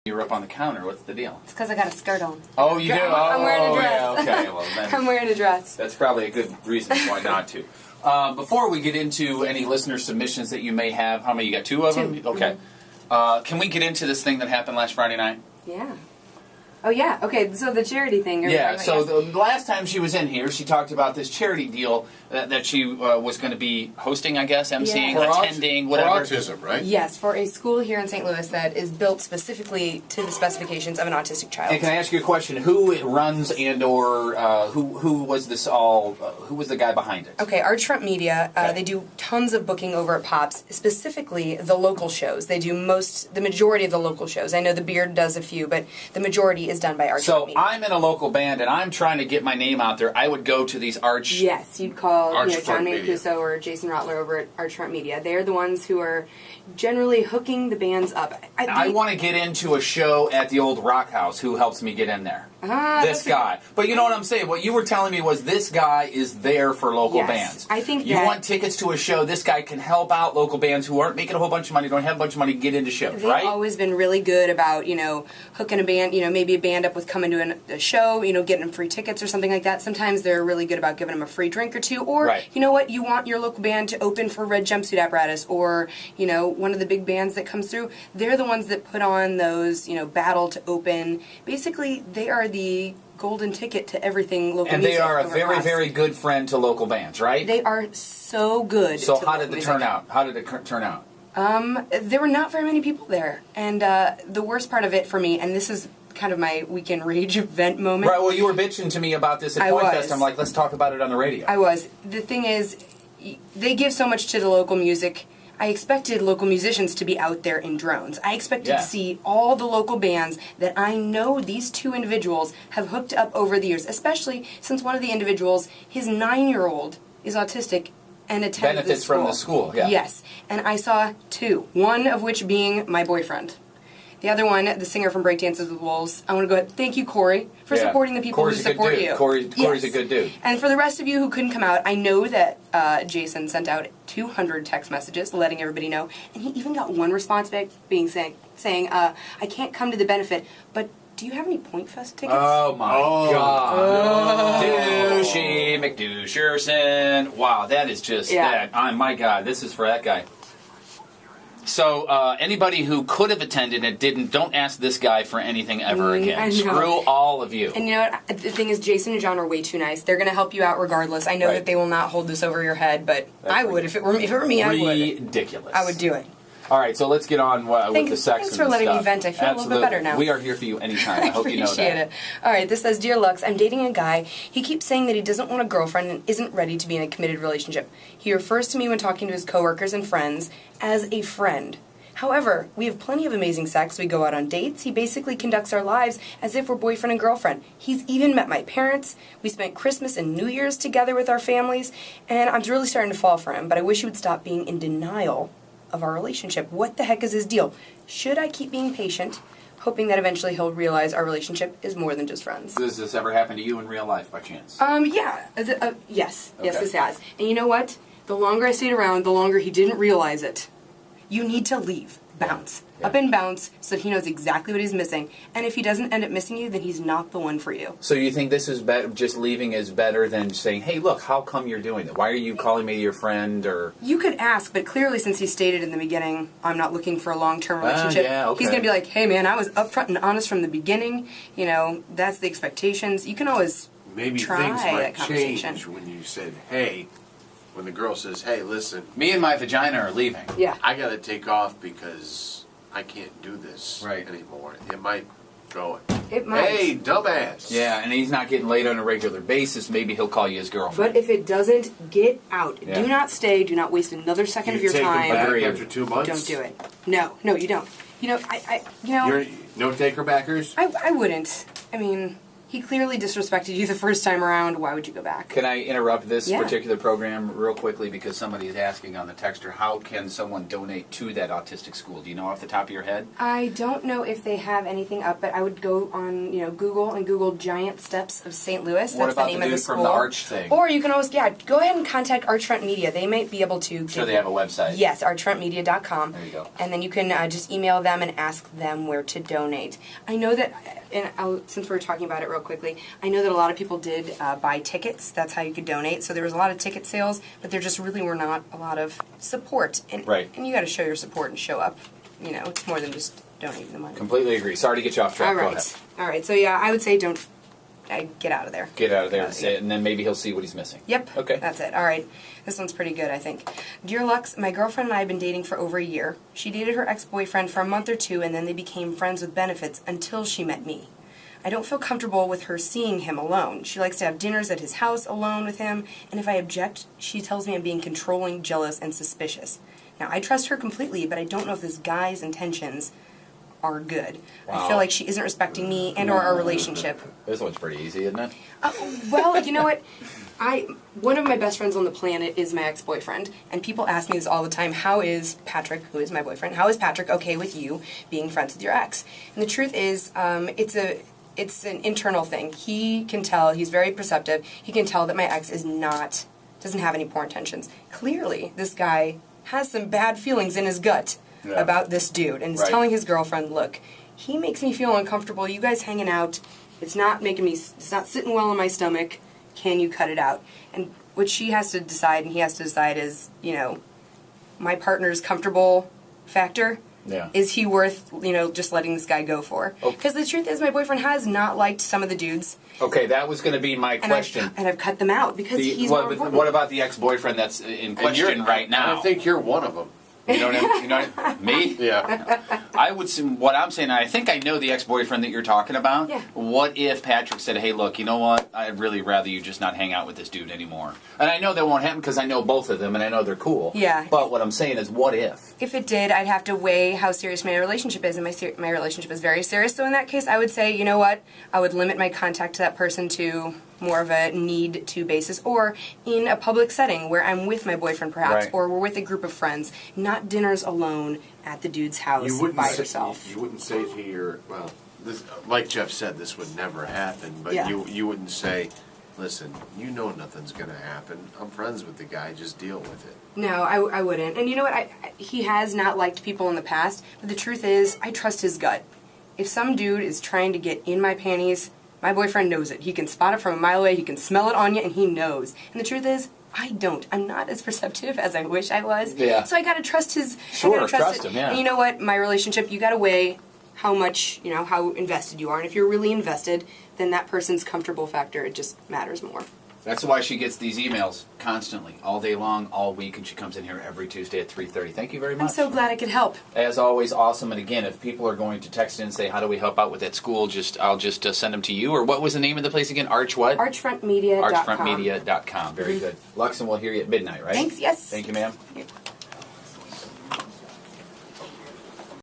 You're up on the counter. What's the deal? It's because I got a skirt on. Oh, you do? I'm wearing a dress. Yeah, okay. Well, then I'm wearing a dress. that's probably a good reason why not to. Before we get into any listener submissions that you may have, how many? You got two of them? Okay. Can we get into this thing that happened last Friday night? Yeah. Oh, yeah. Okay, so the charity thing. Yeah, so the last time she was in here, she talked about this charity deal that she was going to be hosting, I guess, emceeing, attending, whatever. For autism, right? Yes, for a school here in St. Louis that is built specifically to the specifications of an autistic child. And can I ask you a question? Who runs and/or who was this all? Who was the guy behind it? Okay, Archfront Media. Okay. They do tons of booking over at Pops, specifically the local shows. They do the majority of the local shows. I know the Beard does a few, but the majority is done by Archfront So Media. I'm in a local band and I'm trying to get my name out there. I would go to these Yes, you'd call Archfront John Media. Mancuso or Jason Rotler over at Archfront Media. They're the ones who are generally hooking the bands up. I want to get into a show at the old Rock House. Who helps me get in there? This guy. But you know what I'm saying? What you were telling me was this guy is there for local bands. I think you want tickets to a show. This guy can help out local bands who aren't making a whole bunch of money, don't have a bunch of money, get into shows, They've right? always been really good about, hooking a band, maybe a band up with coming to a show, getting them free tickets or something like that. Sometimes they're really good about giving them a free drink or two. Or, you know what, you want your local band to open for Red Jumpsuit Apparatus or, one of the big bands that comes through. They're the ones that put on those, battle to open. Basically, they are the golden ticket to everything local and music. they are a very, very good friend to local bands, right? They are so good. So how did it turn out? How did it turn out? There were not very many people there. And the worst part of it for me, and this is kind of my weekend rage event moment. Right, well, you were bitching to me about this at Point Fest. I'm like, let's talk about it on the radio. I was. The thing is, they give so much to the local music. I expected local musicians to be out there in drones. I expected to see all the local bands that I know these two individuals have hooked up over the years, especially since one of the individuals, his 9-year-old, is autistic and attends Benefits from the school, yeah. Yes, and I saw two, one of which being my boyfriend. The other one, the singer from Breakdances with Wolves. I want to go ahead. Thank you, Corey, for supporting the people who support you. Corey's a good dude. And for the rest of you who couldn't come out, I know that Jason sent out 200 text messages letting everybody know, and he even got one response back saying, I can't come to the benefit, but do you have any Point Fest tickets? Oh my God. Douchey McDoucherson. Wow, that is just that. Oh my God, this is for that guy. So, anybody who could have attended and didn't, don't ask this guy for anything ever again. Screw all of you. And you know what? The thing is, Jason and John are way too nice. They're going to help you out regardless. I know that they will not hold this over your head, but I would. If it were me, I would. Ridiculous. I would do it. All right, so let's get on with the sex. Thanks for letting me vent. I feel a little bit better now. We are here for you anytime. I hope you know that. Appreciate it. All right, this says, Dear Lux, I'm dating a guy. He keeps saying that he doesn't want a girlfriend and isn't ready to be in a committed relationship. He refers to me when talking to his coworkers and friends as a friend. However, we have plenty of amazing sex. We go out on dates. He basically conducts our lives as if we're boyfriend and girlfriend. He's even met my parents. We spent Christmas and New Year's together with our families, and I'm really starting to fall for him, but I wish he would stop being in denial of our relationship. What the heck is his deal? Should I keep being patient, hoping that eventually he'll realize our relationship is more than just friends? Does this ever happen to you in real life by chance? Yeah. Yes. Okay. Yes, this has. And you know what? The longer I stayed around, the longer he didn't realize it. You need to leave. Bounce. Yeah. Up and bounce so that he knows exactly what he's missing. And if he doesn't end up missing you, then he's not the one for you. So you think this is just leaving is better than saying, hey, look, how come you're doing it? Why are you calling me your friend? Or you could ask, but clearly since he stated in the beginning, I'm not looking for a long-term relationship, he's going to be like, hey, man, I was upfront and honest from the beginning. That's the expectations. You can always try things that might conversation. change when you said, hey. When the girl says, hey, listen. Me and my vagina are leaving. Yeah. I got to take off because I can't do this anymore. It might go, it might. Hey, dumbass. Yeah, and he's not getting laid on a regular basis. Maybe he'll call you his girlfriend. But if it doesn't, get out. Yeah. Do not stay. Do not waste another second of your time. After 2 months? Don't do it. No, you don't. No take-her-backers? I wouldn't. I mean, He clearly disrespected you the first time around. Why would you go back? Can I interrupt this Yeah. particular program real quickly because somebody is asking on the texter, how can someone donate to that autistic school? Do you know off the top of your head? I don't know if they have anything up, but I would go on, Google and Google Giant Steps of St. Louis. What That's about the name the of the dude school. from the Arch thing? Or you can always, go ahead and contact Archfront Media. They might be able to. Sure, they have a website. Yes, archfrontmedia.com. There you go. And then you can just email them and ask them where to donate. I know that, since we're talking about it real quickly, I know that a lot of people did buy tickets. That's how you could donate. So there was a lot of ticket sales, but there just really were not a lot of support. And, Right. And you got to show your support and show up. It's more than just donating the money. Completely agree. Sorry to get you off track. All Go right. ahead. All right. So yeah, I would say don't get out of there. Get out of there and say it, and then maybe he'll see what he's missing. Yep. Okay. That's it. All right. This one's pretty good, I think. Dear Lux, my girlfriend and I have been dating for over a year. She dated her ex-boyfriend for a month or two, and then they became friends with benefits until she met me. I don't feel comfortable with her seeing him alone. She likes to have dinners at his house alone with him, and if I object, she tells me I'm being controlling, jealous, and suspicious. Now, I trust her completely, but I don't know if this guy's intentions are good. Wow. I feel like she isn't respecting me and or our relationship. This one's pretty easy, isn't it? Well, you know what? One of my best friends on the planet is my ex-boyfriend, and people ask me this all the time, how is Patrick, who is my boyfriend, how is Patrick okay with you being friends with your ex? And the truth is, it's an internal thing. He can tell, he's very perceptive, he can tell that my ex doesn't have any poor intentions. Clearly, this guy has some bad feelings in his gut about this dude, and is telling his girlfriend, look, he makes me feel uncomfortable, you guys hanging out, it's not sitting well in my stomach, can you cut it out? And what she has to decide, and he has to decide is, my partner's comfortable factor, is he worth, just letting this guy go for? Because the truth is, my boyfriend has not liked some of the dudes. Okay, that was going to be my question. And I've cut them out, because he's more important. What about the ex-boyfriend that's in question right now? I think you're one of them. You know what I mean? Me? Yeah. What I'm saying, I think I know the ex-boyfriend that you're talking about. Yeah. What if Patrick said, hey, look, you know what? I'd really rather you just not hang out with this dude anymore. And I know that won't happen because I know both of them and I know they're cool. Yeah. But what I'm saying is, what if? If it did, I'd have to weigh how serious my relationship is, and my relationship is very serious. So in that case, I would say, you know what? I would limit my contact to that person to more of a need-to basis, or in a public setting where I'm with my boyfriend perhaps, or we're with a group of friends, not dinners alone at the dude's house by yourself. You wouldn't say to your, this, like Jeff said, this would never happen, but you wouldn't say, listen, you know nothing's going to happen. I'm friends with the guy, just deal with it. No, I wouldn't. And you know what? He has not liked people in the past, but the truth is, I trust his gut. If some dude is trying to get in my panties, my boyfriend knows it. He can spot it from a mile away, he can smell it on you, and he knows. And the truth is, I don't. I'm not as perceptive as I wish I was. Yeah. So I gotta trust his... Sure, trust him, yeah. And you know what? My relationship, you gotta weigh how much, how invested you are. And if you're really invested, then that person's comfortable factor, it just matters more. That's why she gets these emails constantly, all day long, all week, and she comes in here every Tuesday at 3:30. Thank you very much. I'm so glad I could help. As always, awesome. And again, if people are going to text in and say, how do we help out with that school, I'll just send them to you. Or what was the name of the place again? Arch what? Archfrontmedia.com. Archfrontmedia.com. Very good. Lux, and we'll hear you at midnight, right? Thanks, yes. Thank you, ma'am. Yeah.